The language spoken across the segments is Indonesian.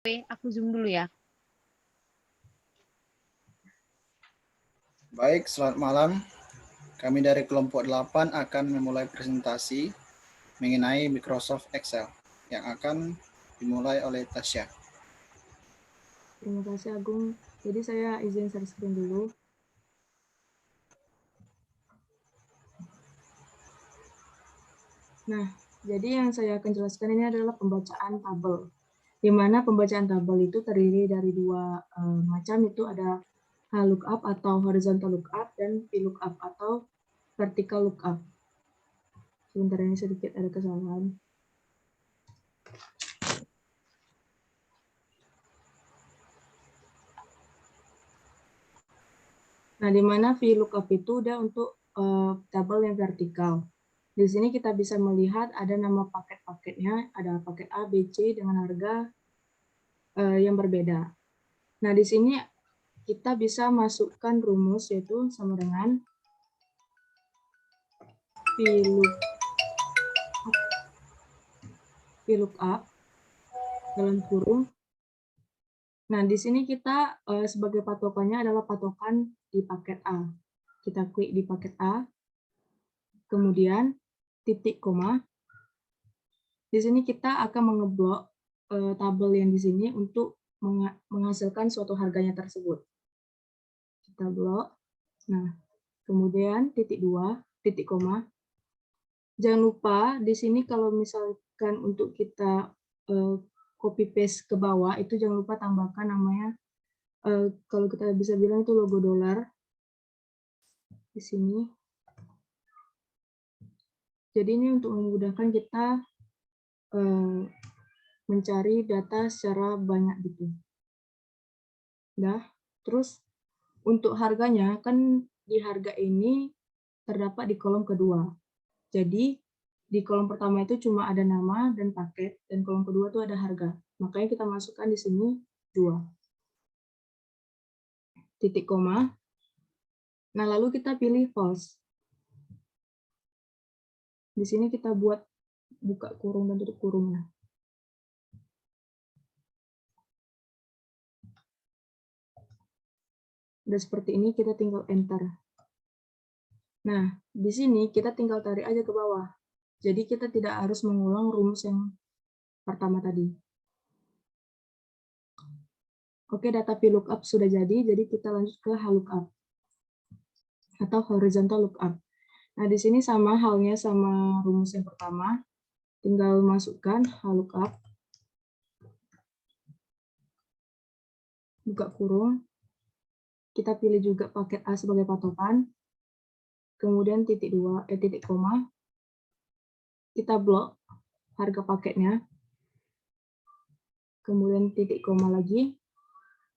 Aku zoom dulu ya. Baik, selamat malam. Kami dari kelompok 8 akan memulai presentasi mengenai Microsoft Excel yang akan dimulai oleh Tasya. Terima kasih Agung. Jadi saya izin share screen dulu. Nah, jadi yang saya akan jelaskan ini adalah pembacaan tabel. Di mana pembacaan tabel itu terdiri dari dua macam, itu ada HLOOKUP atau horizontal lookup dan VLOOKUP atau vertical lookup. Sebentar, ini sedikit ada kesalahan. Nah, di mana VLOOKUP itu udah untuk tabel yang vertikal. Di sini kita bisa melihat ada nama paket-paketnya, ada paket A, B, C dengan harga yang berbeda. Nah, di sini kita bisa masukkan rumus, yaitu sama dengan VLOOKUP dalam kurung. Nah, di sini kita sebagai patokannya adalah patokan di paket A. Kita klik di paket A, kemudian titik koma. Di sini kita akan mengeblok tabel yang di sini untuk menghasilkan suatu harganya tersebut. Kita blok. Nah, kemudian titik 2, titik koma. Jangan lupa di sini kalau misalkan untuk kita copy paste ke bawah, itu jangan lupa tambahkan namanya, kalau kita bisa bilang itu logo dolar di sini. Jadi ini untuk memudahkan kita mencari data secara banyak gitu. Nah, terus untuk harganya kan di harga ini terdapat di kolom kedua. Jadi di kolom pertama itu cuma ada nama dan paket, dan kolom kedua itu ada harga. Makanya kita masukkan di sini 2. Titik koma. Nah, lalu kita pilih false. Di sini kita buat buka kurung dan tutup kurungnya. Udah seperti ini, kita tinggal enter. Nah, di sini kita tinggal tarik aja ke bawah. Jadi kita tidak harus mengulang rumus yang pertama tadi. Oke, data VLOOKUP sudah jadi kita lanjut ke HLOOKUP atau horizontal lookup. Nah, di sini sama halnya sama rumus yang pertama. Tinggal masukkan HLOOKUP, buka kurung, kita pilih juga paket A sebagai patokan, kemudian titik koma, kita blok harga paketnya, kemudian titik koma lagi,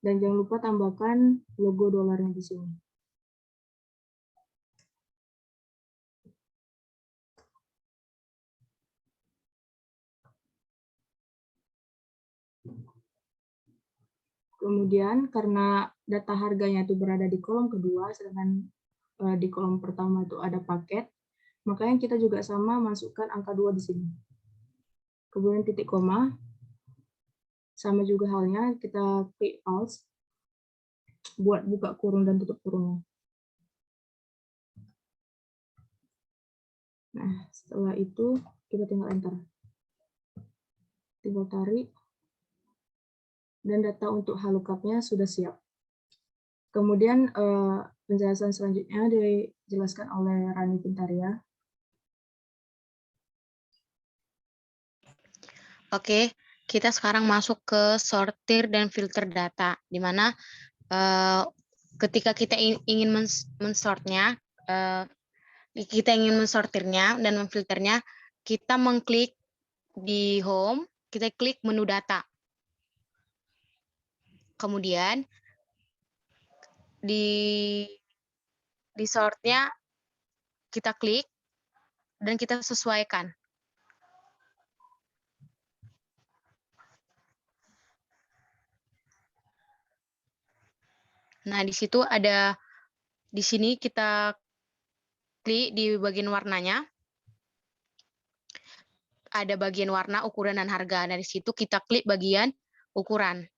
dan jangan lupa tambahkan logo dolarnya di sini. Kemudian karena data harganya itu berada di kolom kedua, sedangkan di kolom pertama itu ada paket, makanya kita juga sama masukkan angka 2 di sini. Kemudian titik koma, sama juga halnya kita klik false buat buka kurung dan tutup kurungnya. Nah, setelah itu kita tinggal enter. Tinggal tarik. Dan data untuk HLOOKUP-nya sudah siap. Kemudian penjelasan selanjutnya dijelaskan oleh Rani Pintaria. Oke, kita sekarang masuk ke sortir dan filter data, di mana ketika kita ingin mensortnya, kita ingin mensortirnya dan memfilternya, kita mengklik di home, kita klik menu data. Kemudian di sortnya kita klik dan kita sesuaikan. Nah, di situ ada, di sini kita klik di bagian warnanya. Ada bagian warna, ukuran, dan harga. Nah, di situ kita klik bagian ukuran.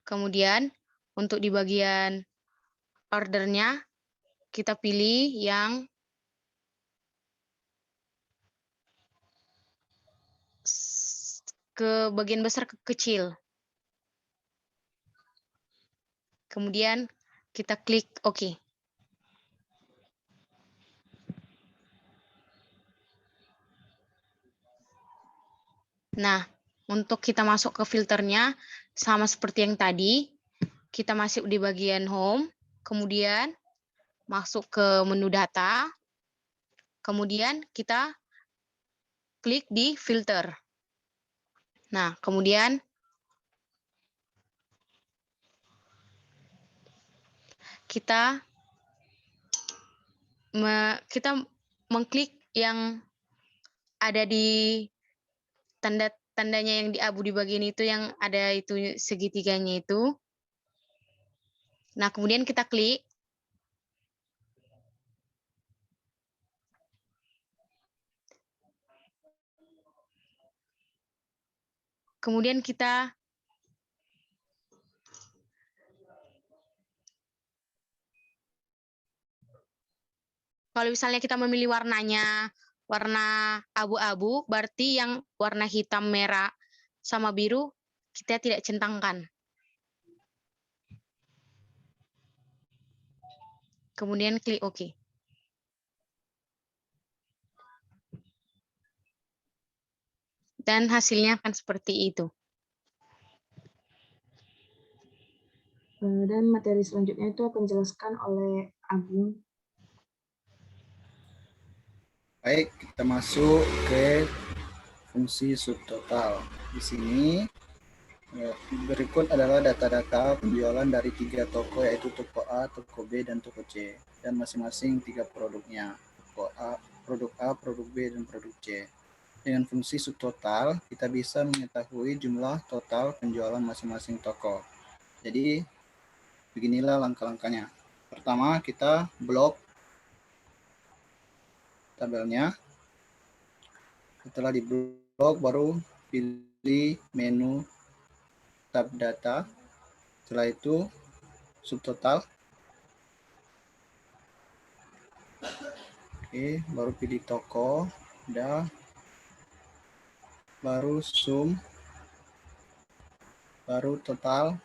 Kemudian untuk di bagian ordernya, kita pilih yang ke bagian besar ke kecil. Kemudian kita klik OK. Nah, untuk kita masuk ke filternya, sama seperti yang tadi, kita masuk di bagian home, kemudian masuk ke menu data, kemudian kita klik di filter. Nah, kemudian kita mengklik yang ada di tandanya yang di abu di bagian itu, yang ada itu segitiganya itu. Nah, kemudian kita klik. Kemudian kita kalau misalnya kita memilih warnanya warna abu-abu, berarti yang warna hitam, merah, sama biru kita tidak centangkan. Kemudian klik OK. Dan hasilnya akan seperti itu. Dan materi selanjutnya itu akan dijelaskan oleh Agung. Baik, kita masuk ke fungsi subtotal. Di sini berikut adalah data-data penjualan dari 3 toko, yaitu toko A, toko B, dan toko C, dan masing-masing 3 produknya, toko A, produk B, dan produk C. Dengan fungsi subtotal, kita bisa mengetahui jumlah total penjualan masing-masing toko. Jadi, beginilah langkah-langkahnya. Pertama, kita blok tabelnya. Setelah di blok, baru pilih menu tab data. Setelah itu subtotal. Oke, baru pilih toko, udah. Baru sum, baru total,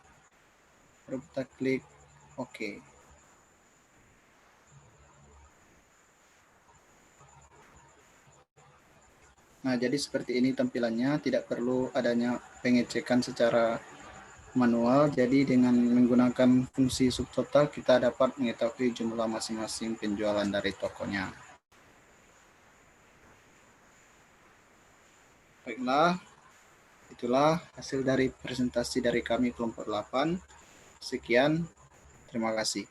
baru kita klik OK. Nah, jadi seperti ini tampilannya, tidak perlu adanya pengecekan secara manual. Jadi dengan menggunakan fungsi subtotal, kita dapat mengetahui jumlah masing-masing penjualan dari tokonya. Baiklah, itulah hasil dari presentasi dari kami kelompok 8. Sekian, terima kasih.